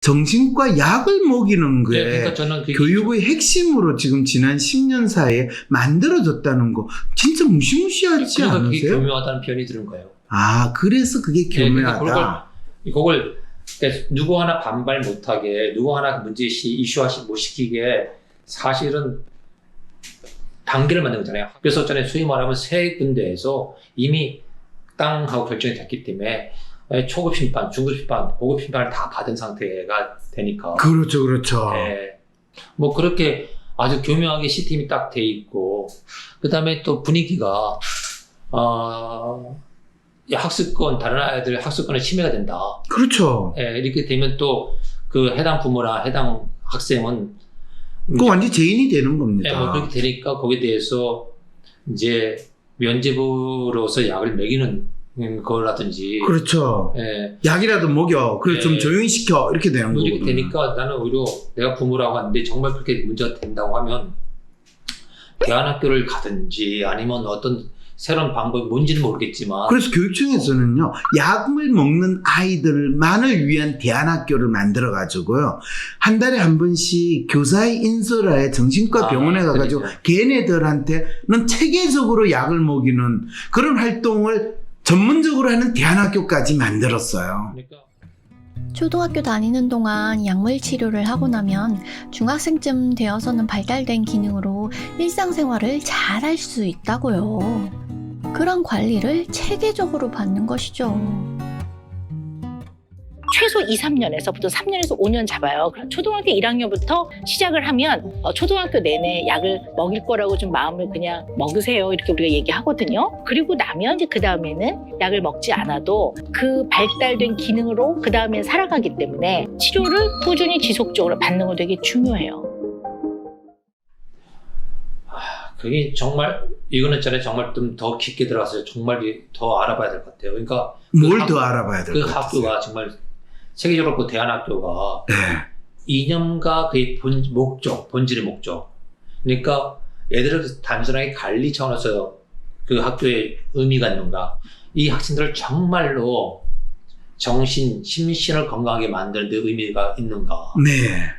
정신과 약을 먹이는 게 네, 그러니까 저는 교육의 핵심으로 지금 지난 10년 사이에 만들어졌다는 거 진짜 무시무시하지 그러니까 않으세요? 그게 교묘하다는 표현이 드는 거예요. 아, 그래서 그게 교묘하다. 그러니까 그걸 그러니까 누구 하나 반발 못하게, 누구 하나 문제 이슈화 못 시키게 사실은 단계를 만든 거잖아요. 그래서 전에 소위 말하면 세 군데에서 이미 땅하고 결정이 됐기 때문에 초급 심판, 중급 심판, 고급 심판을 다 받은 상태가 되니까. 그렇죠, 그렇죠. 네. 뭐 그렇게 아주 교묘하게 시스템이 딱 돼 있고, 그 다음에 또 분위기가 학습권, 다른 아이들 학습권에 침해가 된다. 그렇죠. 예, 이렇게 되면 또 그 해당 부모나 해당 학생은 그 완전 죄인이 되는 겁니다. 예, 뭐 그렇게 되니까 거기에 대해서 이제 면제부로서 약을 먹이는 거라든지. 그렇죠. 예. 약이라도 먹여. 그래 좀 조용히 시켜. 이렇게 되는 거거든요. 이렇게 되니까 나는 오히려 내가 부모라고 하는데 정말 그렇게 문제가 된다고 하면 대안학교를 가든지 아니면 어떤 새로운 방법이 뭔지는 모르겠지만. 그래서 교육청에서는요, 약을 먹는 아이들만을 위한 대안학교를 만들어가지고요, 한 달에 한 번씩 교사의 인솔하에 정신과 병원에 가가지고 그렇죠. 걔네들한테는 체계적으로 약을 먹이는 그런 활동을 전문적으로 하는 대안학교까지 만들었어요. 그러니까 초등학교 다니는 동안 약물 치료를 하고 나면 중학생쯤 되어서는 발달된 기능으로 일상생활을 잘 할 수 있다고요. 그런 관리를 체계적으로 받는 것이죠. 최소 2, 3년에서부터 3년에서 5년 잡아요. 그럼 초등학교 1학년부터 시작을 하면 초등학교 내내 약을 먹일 거라고 좀 마음을 그냥 먹으세요. 이렇게 우리가 얘기하거든요. 그리고 나면 이제 그 다음에는 약을 먹지 않아도 그 발달된 기능으로 그 다음에 살아가기 때문에 치료를 꾸준히 지속적으로 받는 거 되게 중요해요. 그게 정말 이거는 정말 좀 더 깊게 들어가서 정말 더 알아봐야 될 것 같아요. 그러니까 뭘 더 알아봐야 될 것 그 같아요? 학교가 정말 세계적으로 그 대안학교가 네. 이념과 그의 본질의 목적. 그러니까 애들을 단순하게 관리 차원에서 그 학교에 의미가 있는가. 이 학생들을 정말로 심신을 건강하게 만드는 데 의미가 있는가. 네.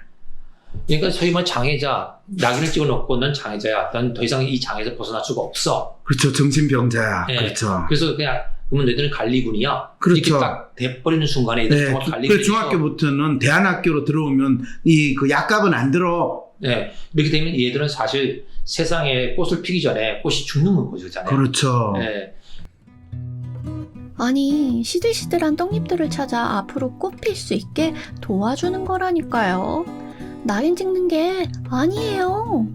그러니까 소위 말해 장애자, 낙인을 찍어놓고 넌 장애자야. 넌 더 이상 이 장애에서 벗어날 수가 없어. 그렇죠. 정신병자야. 네. 그렇죠. 그래서 그냥 그러면 너희들은 관리군이야. 그렇죠. 이렇게 딱 돼버리는 순간에 애들 정말 관리군이. 그 중학교부터는 대안학교로 들어오면 그 약값은 안 들어. 네. 이렇게 되면 얘들은 사실 세상에 꽃을 피기 전에 꽃이 죽는 거잖아요. 그렇죠. 네. 아니, 시들시들한 떡잎들을 찾아 앞으로 꽃필 수 있게 도와주는 거라니까요. 낙인 찍는 게 아니에요.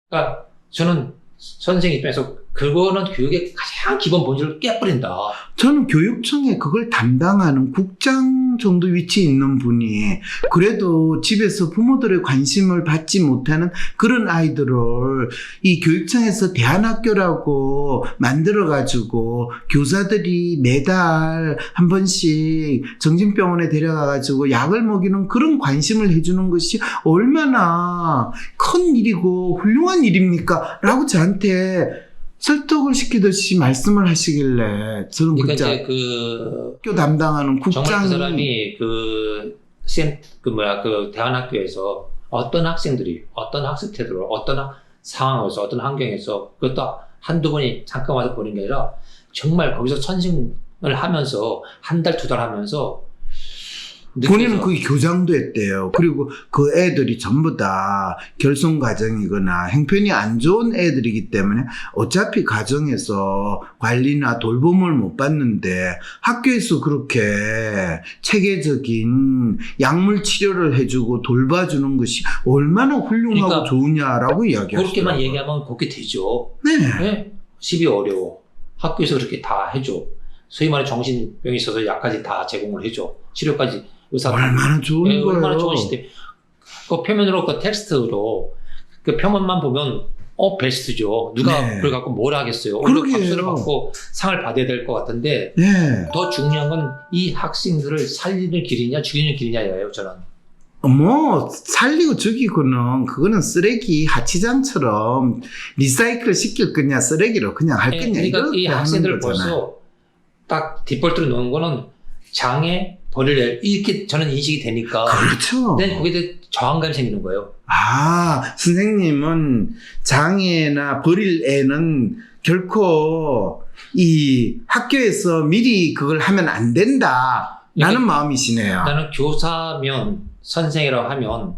그러니까 저는 선생 입장에서 그거는 교육의 가장 기본 본질을 깨버린다. 저는 교육청에 그걸 담당하는 국장 정도 위치에 있는 분이 그래도 집에서 부모들의 관심을 받지 못하는 그런 아이들을 이 교육청에서 대안학교라고 만들어가지고 교사들이 매달 한 번씩 정신병원에 데려가가지고 약을 먹이는 그런 관심을 해주는 것이 얼마나 큰 일이고 훌륭한 일입니까? 라고 저한테 설득을 시키듯이 말씀을 하시길래 저는 그러니까 진짜 이제 그 학교 담당하는 국장이 정말 그 사람이 그 대안학교에서 어떤 학생들이 어떤 학습 태도로 어떤 상황에서 어떤 환경에서 그것도 한두 번이 잠깐 와서 보는 게 아니라 정말 거기서 선생을 하면서 한 달, 두 달 하면서 본인은 그게 교장도 했대요. 그리고 그 애들이 전부 다 결손 가정이거나 형편이 안 좋은 애들이기 때문에 어차피 가정에서 관리나 돌봄을 못 받는데 학교에서 그렇게 체계적인 약물 치료를 해주고 돌봐주는 것이 얼마나 훌륭하고 그러니까 좋으냐라고 이야기하시더라고요. 그렇게만 얘기하면 그렇게 되죠. 네. 네? 집이 어려워. 학교에서 그렇게 다 해줘. 소위 말해 정신병이 있어서 약까지 다 제공을 해줘. 치료까지 얼마나 좋은 거예요. 얼마나 좋은 시스템. 그 표면으로 그 텍스트로 그 표면만 보면 베스트죠. 누가 네. 그걸 갖고 뭘 하겠어요. 그러게요. 박수를 받고 상을 받아야 될 것 같은데 네. 더 중요한 건 이 학생들을 살리는 길이냐 죽이는 길이냐예요. 저는. 뭐 살리고 죽이고는 그거는 쓰레기 하치장처럼 리사이클 시킬 거냐 쓰레기로 그냥 할 거냐 그러니까 이 이렇게 학생들을 하는 거잖아요. 벌써 딱 디폴트로 놓은 거는 장애 벌을 이렇게 저는 인식이 되니까 그렇죠. 근데 거기에 대해 저항감이 생기는 거예요. 선생님은 장애나 버릴 애는 결코 이 학교에서 미리 그걸 하면 안 된다. 라는 마음이시네요. 나는 교사면 선생이라고 하면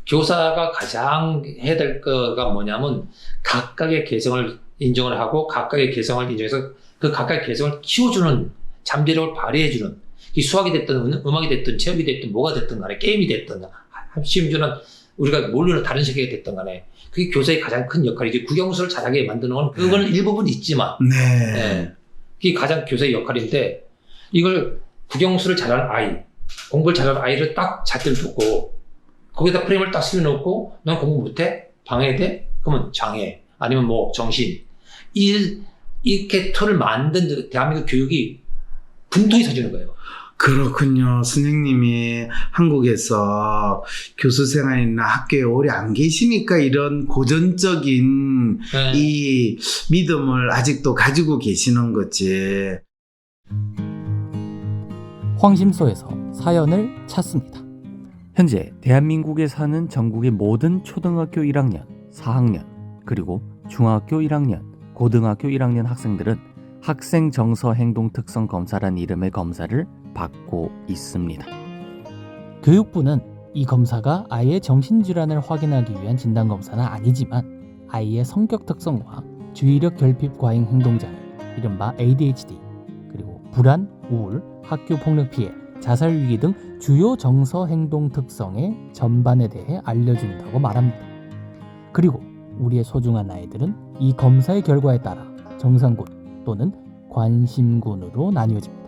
교사가 가장 해야 될 거가 뭐냐면 각각의 개성을 인정을 하고 각각의 개성을 인정해서 그 각각의 개성을 키워주는 잠재력을 발휘해주는 이 수학이 됐든 음악이 됐든 체육이 됐든 뭐가 됐든 간에 게임이 됐든 심지어는 우리가 모르는 다른 세계가 됐든 간에 그게 교사의 가장 큰 역할이지. 국영수를 잘하게 만드는 건 그건 일부분 있지만 네. 그게 가장 교사의 역할인데 이걸 국영수를 잘하는 아이 공부를 잘하는 아이를 딱 잣대를 두고 거기다 프레임을 딱 씌워놓고 넌 공부 못해? 방해돼? 그러면 장애 아니면 뭐 정신 이렇게 틀을 만든 대한민국 교육이 분통이 서지는 거예요. 그렇군요. 선생님이 한국에서 교수 생활이나 학교에 오래 안 계시니까 이런 고전적인 이 믿음을 아직도 가지고 계시는 거지. 황심소에서 사연을 찾습니다. 현재 대한민국에 사는 전국의 모든 초등학교 1학년, 4학년, 그리고 중학교 1학년, 고등학교 1학년 학생들은 학생 정서 행동 특성 검사란 이름의 검사를 받고 있습니다. 교육부는 이 검사가 아이의 정신질환을 확인하기 위한 진단검사는 아니지만 아이의 성격 특성과 주의력 결핍 과잉 행동장애, 이른바 ADHD, 그리고 불안, 우울, 학교 폭력 피해, 자살 위기 등 주요 정서 행동 특성의 전반에 대해 알려준다고 말합니다. 그리고 우리의 소중한 아이들은 이 검사의 결과에 따라 정상군 또는 관심군으로 나뉘어집니다.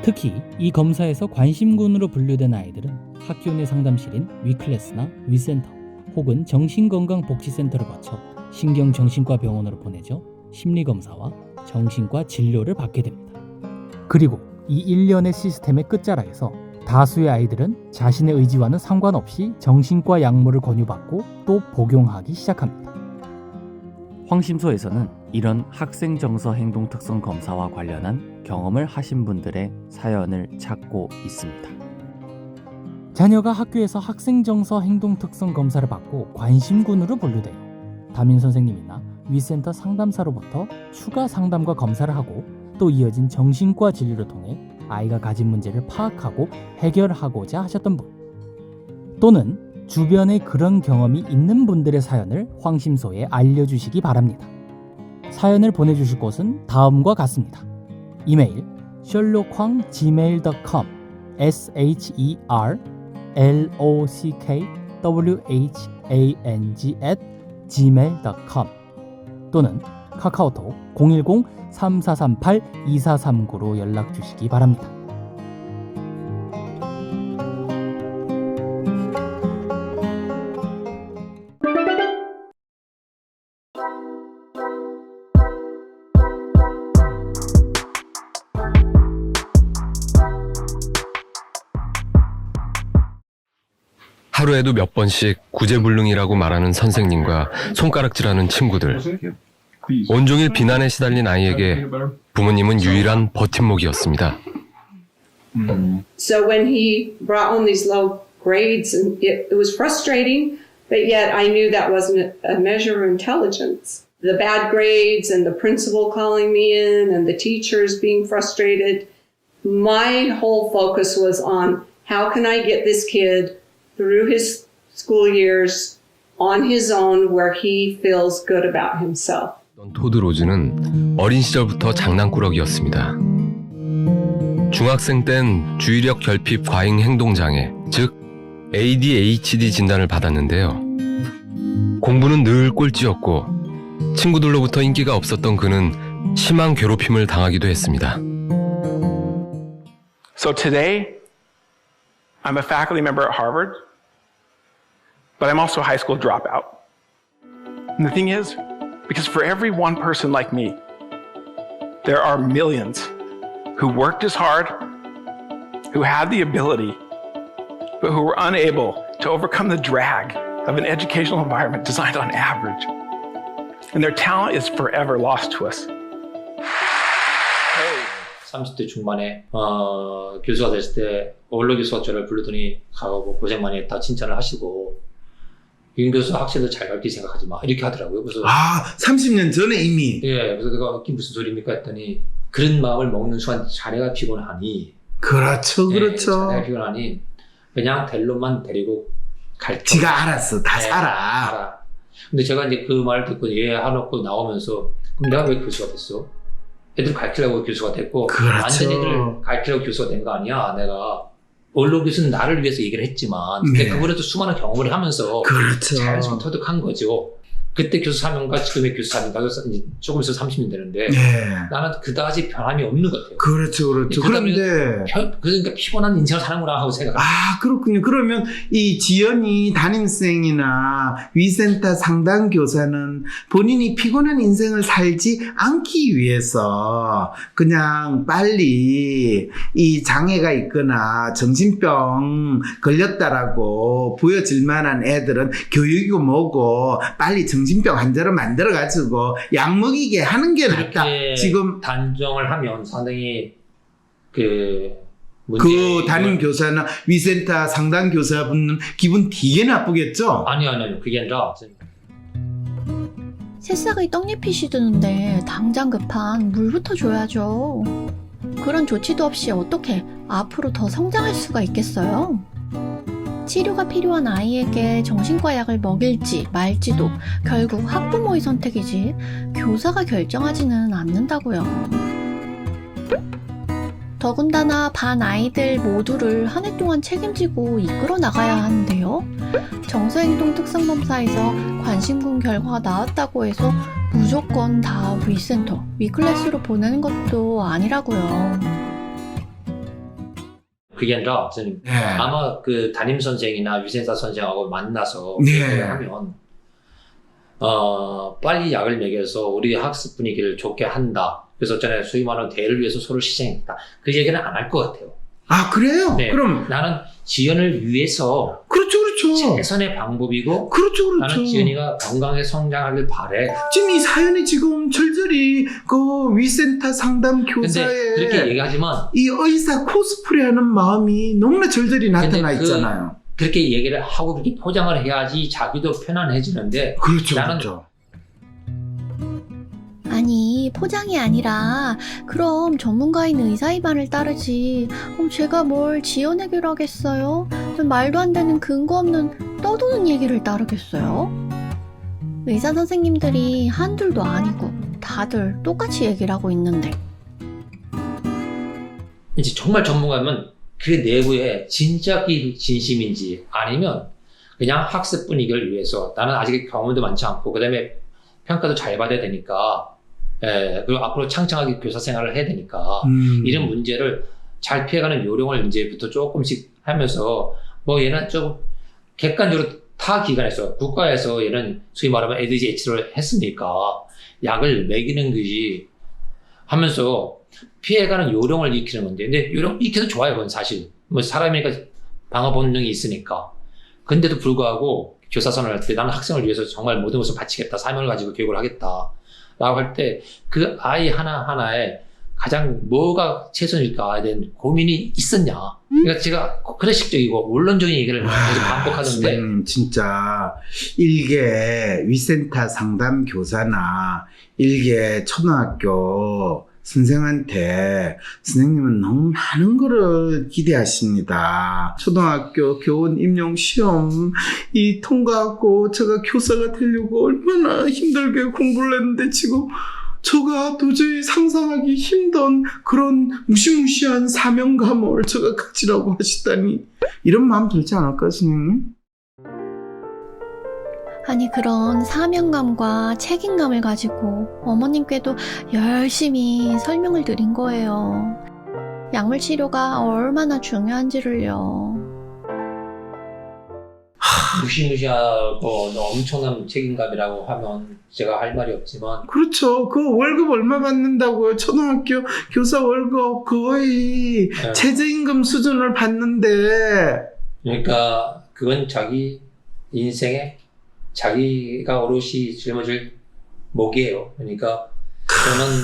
특히 이 검사에서 관심군으로 분류된 아이들은 학교 내 상담실인 위클래스나 위센터 혹은 정신건강복지센터를 거쳐 신경정신과 병원으로 보내져 심리검사와 정신과 진료를 받게 됩니다. 그리고 이 일련의 시스템의 끝자락에서 다수의 아이들은 자신의 의지와는 상관없이 정신과 약물을 권유받고 또 복용하기 시작합니다. 황심소에서는 이런 학생 정서 행동 특성 검사와 관련한 경험을 하신 분들의 사연을 찾고 있습니다. 자녀가 학교에서 학생 정서 행동 특성 검사를 받고 관심군으로 분류되어 담임 선생님이나 위센터 상담사로부터 추가 상담과 검사를 하고 또 이어진 정신과 진료를 통해 아이가 가진 문제를 파악하고 해결하고자 하셨던 분 또는 주변에 그런 경험이 있는 분들의 사연을 황심소에 알려주시기 바랍니다. 사연을 보내주실 곳은 다음과 같습니다. 이메일 sherlockwhang@gmail.com sherlockwhang@gmail.com 또는 카카오톡 010-3438-2439로 연락 주시기 바랍니다. 하루에도 몇 번씩 구제불능이라고 말하는 선생님과 손가락질하는 친구들. 온종일 비난에 시달린 아이에게 부모님은 유일한 버팀목이었습니다. So when he brought home these low grades, and it was frustrating, but yet I knew that wasn't a measure of intelligence. The bad grades and the principal calling me in and the teachers being frustrated, my whole focus was on how can I get this kid through his school years on his own where he feels good about himself. 토드 로즈는 어린 시절부터 장난꾸러기였습니다. 중학생 땐 주의력 결핍 과잉 행동장애, 즉 ADHD 진단을 받았는데요. 공부는 늘 꼴찌였고 친구들로부터 인기가 없었던 그는 심한 괴롭힘을 당하기도 했습니다. So today, I'm a faculty member at Harvard, but I'm also a high school dropout. And the thing is, because for every one person like me, there are millions who worked as hard, who had the ability, but who were unable to overcome the drag of an educational environment designed on average. And their talent is forever lost to us. 30대 중반에 교수가 됐을 때 원로 교수가 저를 부르더니 가고 고생 많이 했다 칭찬을 하시고 윤 교수 학생들 잘 가르칠 생각하지 마 이렇게 하더라고요. 그래서 30년 전에 이미. 예, 그래서 내가 이게 무슨 소리입니까 했더니 그런 마음을 먹는 순간 자네가 피곤하니 그렇죠, 그렇죠. 자네가 피곤하니 그냥 델론만 데리고 갈게. 지가 알았어, 다 네, 살아. 알아. 근데 제가 이제 그 말을 듣고 하놓고 나오면서 그럼 내가 왜 교수가 됐어? 애들 가르치려고 교수가 됐고 그렇죠. 완전 애들 가르치려고 교수가 된 거 아니야. 내가 원로 교수는 나를 위해서 얘기를 했지만 네. 그분에도 수많은 경험을 하면서 그렇죠. 자연스럽게 터득한 거죠. 그때 교수 사명과 지금의 교수 사명과 조금 있어 30년 되는데 네. 나는 그다지 변함이 없는 것 같아요. 그렇죠, 그렇죠. 그런데. 그러니까 피곤한 인생을 사는구나 하고 생각합니다. 그렇군요. 그러면 이 지연이 담임생이나 위센터 상담교사는 본인이 피곤한 인생을 살지 않기 위해서 그냥 빨리 이 장애가 있거나 정신병 걸렸다라고 보여질 만한 애들은 교육이고 뭐고 빨리 정신병 환자로 만들어가지고 약 먹이게 하는 게 낫다. 지금 단정을 하면 상당히 그 담임교사나 위센터 상담교사분은 기분 되게 나쁘겠죠? 아니요. 그게 아니라 새싹의 떡잎이 시드는데 당장 급한 물부터 줘야죠. 그런 조치도 없이 어떻게 앞으로 더 성장할 수가 있겠어요? 치료가 필요한 아이에게 정신과 약을 먹일지 말지도 결국 학부모의 선택이지 교사가 결정하지는 않는다고요. 더군다나 반 아이들 모두를 한 해 동안 책임지고 이끌어 나가야 하는데요. 정서행동 특성검사에서 관심군 결과가 나왔다고 해서 무조건 다 위센터, 위클래스로 보내는 것도 아니라고요. 그게 아니라 저는 네. 아마 그 담임 선생이나 위센터 선생하고 만나서 네. 얘기를 하면 빨리 약을 먹여서 우리 학습 분위기를 좋게 한다. 그래서 저는 소위 말하는 대를 위해서 서로 희생했다. 그 얘기는 안 할 것 같아요. 그래요? 네. 그럼 나는 지연을 위해서 그렇죠. 최선의 방법이고 그렇죠. 나는 지연이가 건강하게 성장하길 바래. 지금 이 사연이 지금 절절히 그 위센터 상담 근데 교사의 그렇게 얘기하지만 이 의사 코스프레하는 마음이 너무나 절절히 나타나 근데 있잖아요. 그렇게 얘기를 하고 그렇게 포장을 해야지 자기도 편안해지는데 그렇죠. 나는 그렇죠. 아니, 포장이 아니라 그럼 전문가인 의사의 말을 따르지. 제가 뭘 지어내기로 하겠어요? 말도 안 되는 근거 없는 떠도는 얘기를 따르겠어요? 의사 선생님들이 한둘도 아니고 다들 똑같이 얘기를 하고 있는데. 이제 정말 전문가면 그 내부에 진짜 진심인지 아니면 그냥 학습 분위기를 위해서 나는 아직 경험도 많지 않고 그 다음에 평가도 잘 받아야 되니까 그리고 앞으로 창창하게 교사 생활을 해야 되니까 이런 문제를 잘 피해가는 요령을 이제부터 조금씩 하면서 뭐 얘는 좀 객관적으로 타 기관에서 국가에서 얘는 소위 말하면 ADHD를 했으니까 약을 먹이는 거지 하면서 피해가는 요령을 익히는 건데 근데 요령 익혀도 좋아요. 그건 사실 뭐 사람이니까 방어 본능이 있으니까 근데도 불구하고 교사선을 할 때 나는 학생을 위해서 정말 모든 것을 바치겠다 사명을 가지고 교육을 하겠다 라고 할 때 그 아이 하나하나에 가장 뭐가 최선일까에 대한 고민이 있었냐. 그러니까 제가 클래식적이고 원론적인 얘기를 계속 반복하는데 선생님 진짜 일개 위센터 상담 교사나 일개 초등학교 선생한테 선생님은 너무 많은 거를 기대하십니다. 초등학교 교원 임용 시험 이 통과하고 제가 교사가 되려고 얼마나 힘들게 공부를 했는데 지금 제가 도저히 상상하기 힘든 그런 무시무시한 사명감을 제가 가지라고 하시다니 이런 마음 들지 않을까요, 선생님? 아니 그런 사명감과 책임감을 가지고 어머님께도 열심히 설명을 드린 거예요. 약물 치료가 얼마나 중요한지를요. 무시무시하고 엄청난 책임감이라고 하면 제가 할 말이 없지만 그렇죠. 그 월급 얼마 받는다고요? 초등학교 교사 월급 거의 네. 최저임금 수준을 받는데 그러니까 그건 자기 인생에 자기가 오롯이 짊어질 몫이에요. 그러니까 저는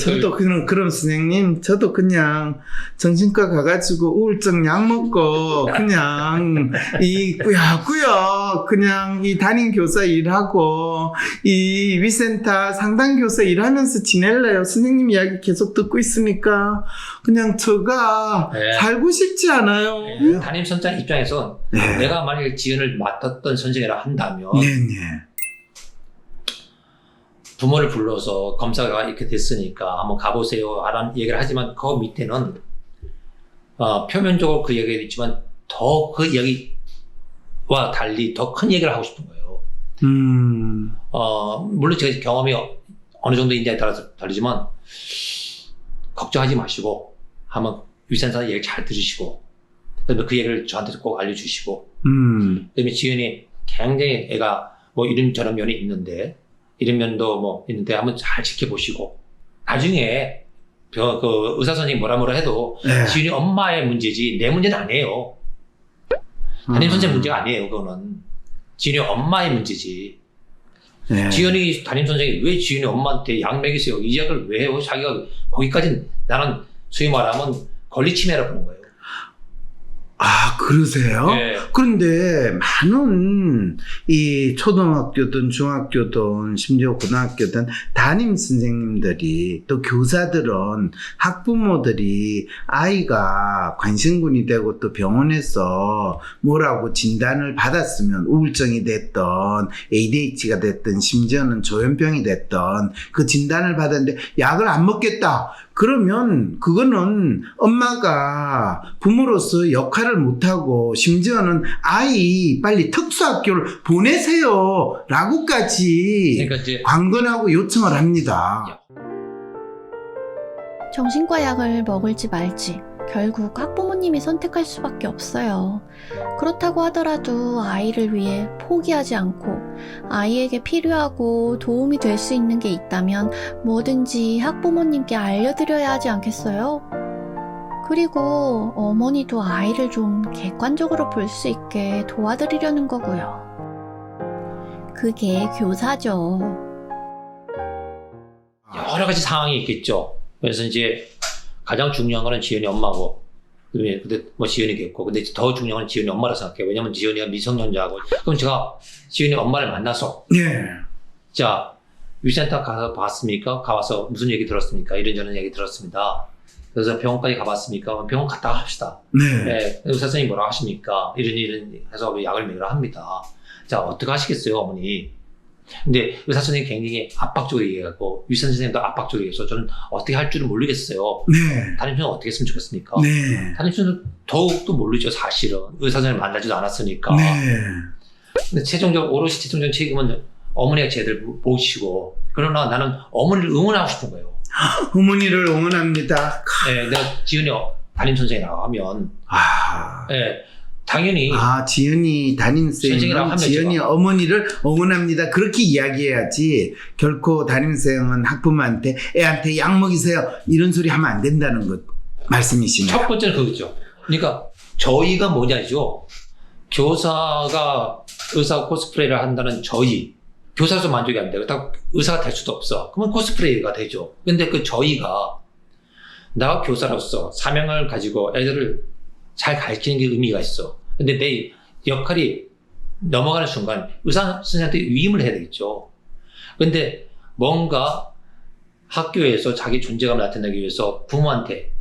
저도 그럼 선생님, 저도 그냥 정신과 가가지고 우울증 약 먹고 그냥 이 꾸역꾸역 그냥 이 담임 교사 일하고 이 위센터 상담 교사 일하면서 지낼래요. 선생님 이야기 계속 듣고 있으니까 그냥 저가 네. 살고 싶지 않아요. 담임 선생 입장에서 네. 내가 만약에 지연을 맡았던 선생이라 한다면 네네. 부모를 불러서 검사가 이렇게 됐으니까 한번 가보세요 라는 얘기를 하지만 그 밑에는 표면적으로 그 얘기가 있지만 더 그 이야기와 달리 더 큰 얘기를 하고 싶은 거예요. 물론 제가 경험이 어느 정도 인자에 따라서 다르지만 걱정하지 마시고 한번 위센터 얘기 잘 들으시고 그다음에 그 얘기를 저한테 꼭 알려주시고 그다음에 지연이 굉장히 애가 뭐 이런저런 면이 있는데 이런 면도 뭐 있는데 한번 잘 지켜보시고 나중에 그 의사 선생님 뭐라 해도 네. 지연이 엄마의 문제지 내 문제는 아니에요. 담임 선생님 문제가 아니에요. 그거는 지연이 엄마의 문제지. 네. 지연이 담임 선생님이 왜 지연이 엄마한테 약 먹이세요? 이 약을 왜 해요? 자기가 거기까지 나는 소위 말하면 권리침해라고 보는 거예요. 아, 그러세요? 네. 그런데 많은 이 초등학교든 중학교든 심지어 고등학교든 담임 선생님들이 또 교사들은 학부모들이 아이가 관심군이 되고 또 병원에서 뭐라고 진단을 받았으면 우울증이 됐든 ADHD가 됐든 심지어는 조현병이 됐든 그 진단을 받았는데 약을 안 먹겠다. 그러면 그거는 엄마가 부모로서 역할을 못하고 심지어는 아이 빨리 특수학교를 보내세요 라고까지 그러니까 이제 관건하고 요청을 합니다. 정신과 약을 먹을지 말지 결국 학부모님이 선택할 수밖에 없어요. 그렇다고 하더라도 아이를 위해 포기하지 않고 아이에게 필요하고 도움이 될 수 있는 게 있다면 뭐든지 학부모님께 알려드려야 하지 않겠어요? 그리고 어머니도 아이를 좀 객관적으로 볼 수 있게 도와드리려는 거고요. 그게 교사죠. 여러 가지 상황이 있겠죠. 그래서 이제 가장 중요한 거는 지연이 엄마고, 근데 뭐 지연이겠고, 근데 더 중요한 건 지연이 엄마라 생각해요. 왜냐면 지연이가 미성년자고. 그럼 제가 지연이 엄마를 만나서, 네. 자, 위센터 가서 봤습니까? 가서 무슨 얘기 들었습니까? 이런저런 얘기 들었습니다. 그래서 병원까지 가봤습니까? 병원 갔다가 합시다. 네. 네, 의사 선생님 뭐라 하십니까? 이런 해서 약을 먹이라 합니다. 자, 어떻게 하시겠어요, 어머니? 근데 의사 선생님이 굉장히 압박적으로 얘기하고 위생 선생님도 압박적으로 얘기해서 저는 어떻게 할 줄은 모르겠어요. 네. 담임 선생님 어떻게 했으면 좋겠습니까? 네. 담임 선생님 더욱도 모르죠, 사실은. 의사 선생님 만나지도 않았으니까. 네. 근데 최종적으로 책임은 어머니가 쟤들 모시고, 그러나 나는 어머니를 응원하고 싶은 거예요. 어머니를 응원합니다. 네, 내가 지은이 담임 선생이라고 하면, 네, 당연히. 지연이 선생이라고 담임쌤은 하면 지연이 제가. 어머니를 응원합니다. 그렇게 이야기해야지 결코 담임쌤은 학부모한테 애한테 약 먹이세요 이런 소리 하면 안 된다는 것 말씀이십니다. 첫 번째는 그거죠. 그러니까 저희가 뭐냐죠. 교사가 의사 코스프레를 한다는 저희. 교사로서 만족이 안 돼. 그렇다고 의사가 될 수도 없어. 그러면 코스프레가 되죠. 근데 그 저희가 나 교사로서 사명을 가지고 애들을 잘 가르치는 게 의미가 있어. 근데 내 역할이 넘어가는 순간 의사 선생님한테 위임을 해야 되겠죠. 근데 뭔가 학교에서 자기 존재감을 나타내기 위해서 부모한테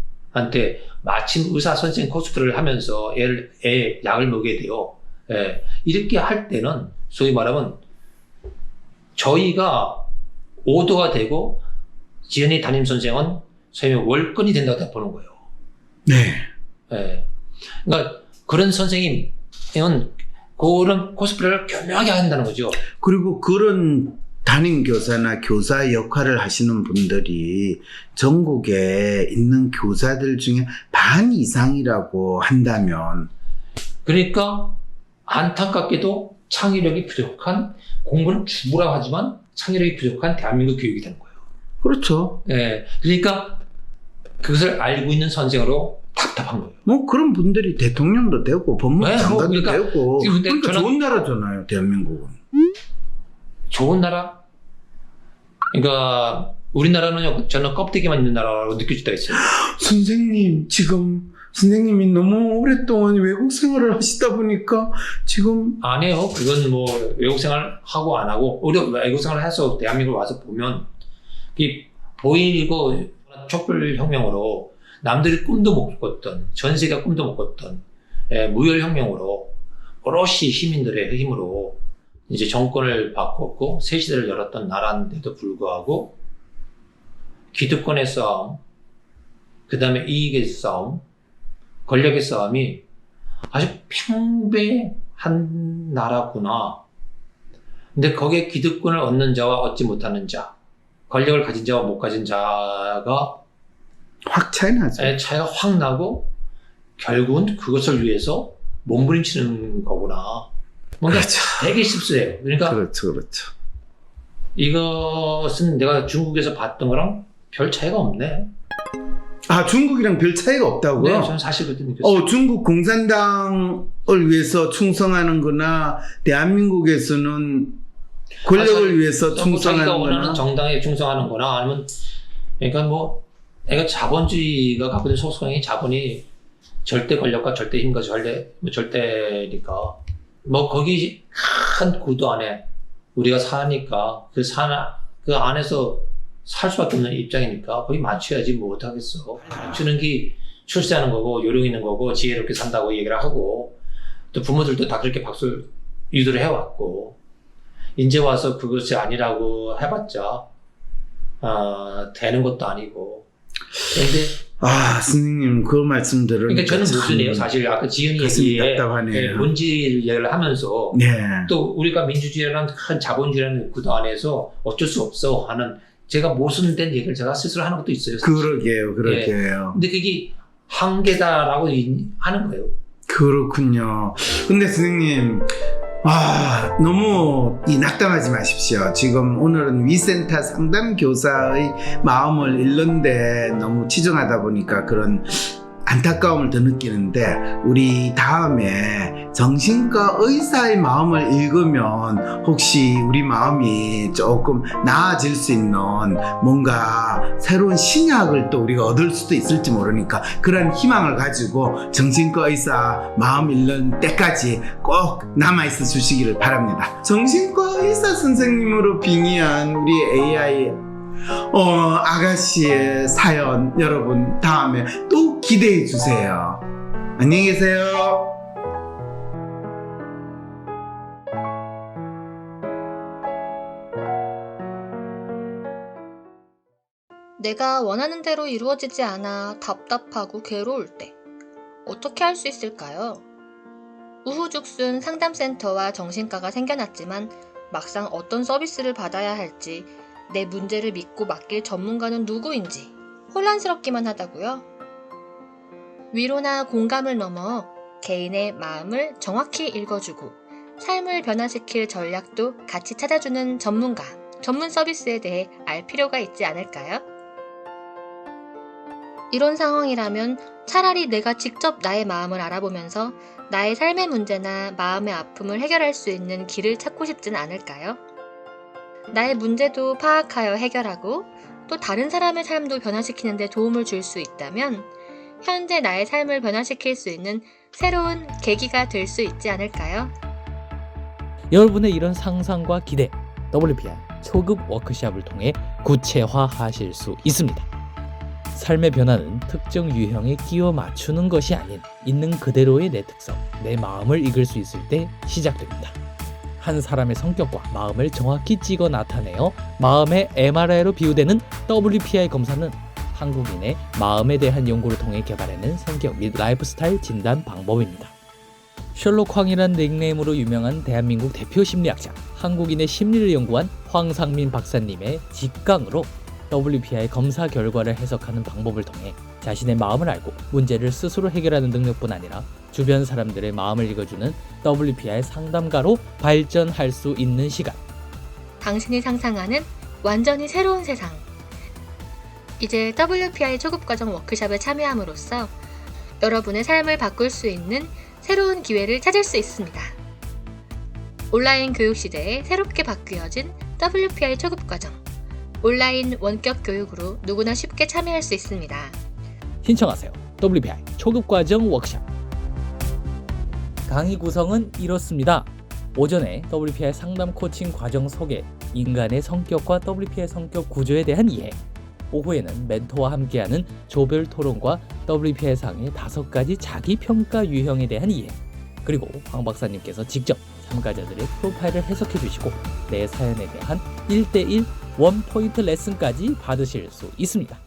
마침 의사 선생님 코스프레를 하면서 애 약을 먹여야 돼요. 예. 이렇게 할 때는 소위 말하면 저희가 오도가 되고 지연이 담임 선생은 소위 월권이 된다고 보는 거예요. 네. 예. 그러니까 그런 선생님은 그런 코스프레를 교묘하게 한다는 거죠. 그리고 그런 담임 교사나 교사 역할을 하시는 분들이 전국에 있는 교사들 중에 반 이상이라고 한다면 그러니까 안타깝게도 창의력이 부족한, 공부는 주부라고 하지만 창의력이 부족한 대한민국 교육이 되는 거예요. 그렇죠. 예. 그러니까 그것을 알고 있는 선생으로 답답한 거예요. 뭐 그런 분들이 대통령도 되고 법무부 장관도 되고 그러니까 좋은 나라잖아요, 대한민국은. 좋은 나라? 그러니까 우리나라는 저는 껍데기만 있는 나라라고 느낄 때가 있어요. 선생님, 지금 선생님이 너무 오랫동안 외국 생활을 하시다 보니까 지금 안 해요. 그건 뭐 외국 생활 하고 안 하고 우리 외국 생활을 해서 대한민국 와서 보면 이 보이고 촛불혁명으로 남들이 꿈도 못 꿨던 전 세계가 꿈도 못 꿨던 무혈혁명으로 오롯이 시민들의 힘으로 이제 정권을 바꿨고 새 시대를 열었던 나라인데도 불구하고 기득권의 싸움, 그 다음에 이익의 싸움, 권력의 싸움이 아주 팽배한 나라구나. 근데 거기에 기득권을 얻는 자와 얻지 못하는 자, 권력을 가진 자와 못 가진 자가 확 차이 나죠. 차이가 확 나고 결국은 그것을 위해서 몸부림치는 거구나. 뭔가 그렇죠. 되게 씁쓸해요. 그러니까 그렇죠. 이것은 내가 중국에서 봤던 거랑 별 차이가 없네. 아, 중국이랑 별 차이가 없다고요? 네, 저는 사실 그렇게 느꼈어요. 중국 공산당을 위해서 충성하는 거나 대한민국에서는 권력을 위해서 자기가 충성하는 원하는 거나 정당에 충성하는 거나 아니면 그러니까 뭐 애가 자본주의가 갖고 있는 속성이 자본이 절대 권력과 절대 힘과 절대니까 뭐 거기 큰 구도 안에 우리가 사니까 그 안에서 살 수밖에 없는 입장이니까 거기 맞춰야지 뭐 어떡하겠어. 맞추는 게 출세하는 거고 요령 있는 거고 지혜롭게 산다고 얘기를 하고 또 부모들도 다 그렇게 박수를 유도를 해왔고 이제 와서 그것이 아니라고 해봤자 되는 것도 아니고. 근데 선생님 그 말씀 들으니까 그러니까 저는 모순이에요. 사실 아까 지은이 가슴이 얘기에 답답하네요. 문제를 얘기를 하면서 네. 또 우리가 민주주의라는 큰 자본주의라는 구도 안에서 어쩔 수 없어 하는 제가 모순된 얘기를 제가 스스로 하는 것도 있어요. 사실. 그러게요. 근데 그게 한계다라고 하는 거예요. 그렇군요. 근데 선생님, 너무 낙담하지 마십시오. 지금 오늘은 위센터 상담 교사의 마음을 읽는데 너무 치중하다 보니까 그런 안타까움을 더 느끼는데 우리 다음에 정신과 의사의 마음을 읽으면 혹시 우리 마음이 조금 나아질 수 있는 뭔가 새로운 신약을 또 우리가 얻을 수도 있을지 모르니까 그런 희망을 가지고 정신과 의사 마음 읽는 때까지 꼭 남아있어 주시기를 바랍니다. 정신과 의사 선생님으로 빙의한 우리 AI 아가씨의 사연 여러분 다음에 또 기대해 주세요. 안녕히 계세요. 내가 원하는 대로 이루어지지 않아 답답하고 괴로울 때 어떻게 할 수 있을까요? 우후죽순 상담센터와 정신과가 생겨났지만 막상 어떤 서비스를 받아야 할지 내 문제를 믿고 맡길 전문가는 누구인지 혼란스럽기만 하다고요? 위로나 공감을 넘어 개인의 마음을 정확히 읽어주고 삶을 변화시킬 전략도 같이 찾아주는 전문가, 전문 서비스에 대해 알 필요가 있지 않을까요? 이런 상황이라면 차라리 내가 직접 나의 마음을 알아보면서 나의 삶의 문제나 마음의 아픔을 해결할 수 있는 길을 찾고 싶진 않을까요? 나의 문제도 파악하여 해결하고 또 다른 사람의 삶도 변화시키는 데 도움을 줄 수 있다면 현재 나의 삶을 변화시킬 수 있는 새로운 계기가 될 수 있지 않을까요? 여러분의 이런 상상과 기대, WPI 초급 워크숍을 통해 구체화하실 수 있습니다. 삶의 변화는 특정 유형에 끼워 맞추는 것이 아닌 있는 그대로의 내 특성, 내 마음을 읽을 수 있을 때 시작됩니다. 한 사람의 성격과 마음을 정확히 찍어 나타내어 마음의 MRI로 비유되는 WPI 검사는 한국인의 마음에 대한 연구를 통해 개발해낸 성격 및 라이프 스타일 진단 방법입니다. 셜록 황이라는 닉네임으로 유명한 대한민국 대표 심리학자, 한국인의 심리를 연구한 황상민 박사님의 직강으로 WPI 검사 결과를 해석하는 방법을 통해 자신의 마음을 알고 문제를 스스로 해결하는 능력뿐 아니라 주변 사람들의 마음을 읽어주는 WPI 상담가로 발전할 수 있는 시간. 당신이 상상하는 완전히 새로운 세상. 이제 WPI 초급과정 워크숍에 참여함으로써 여러분의 삶을 바꿀 수 있는 새로운 기회를 찾을 수 있습니다. 온라인 교육 시대에 새롭게 바뀌어진 WPI 초급과정. 온라인 원격 교육으로 누구나 쉽게 참여할 수 있습니다. 신청하세요. WPI 초급과정 워크샵. 강의 구성은 이렇습니다. 오전에 WPI 상담 코칭 과정 소개, 인간의 성격과 WPI 성격 구조에 대한 이해, 오후에는 멘토와 함께하는 조별 토론과 WPI 상의 5가지 자기평가 유형에 대한 이해, 그리고 황 박사님께서 직접 참가자들의 프로파일을 해석해 주시고 내 사연에 대한 1:1 원포인트 레슨까지 받으실 수 있습니다.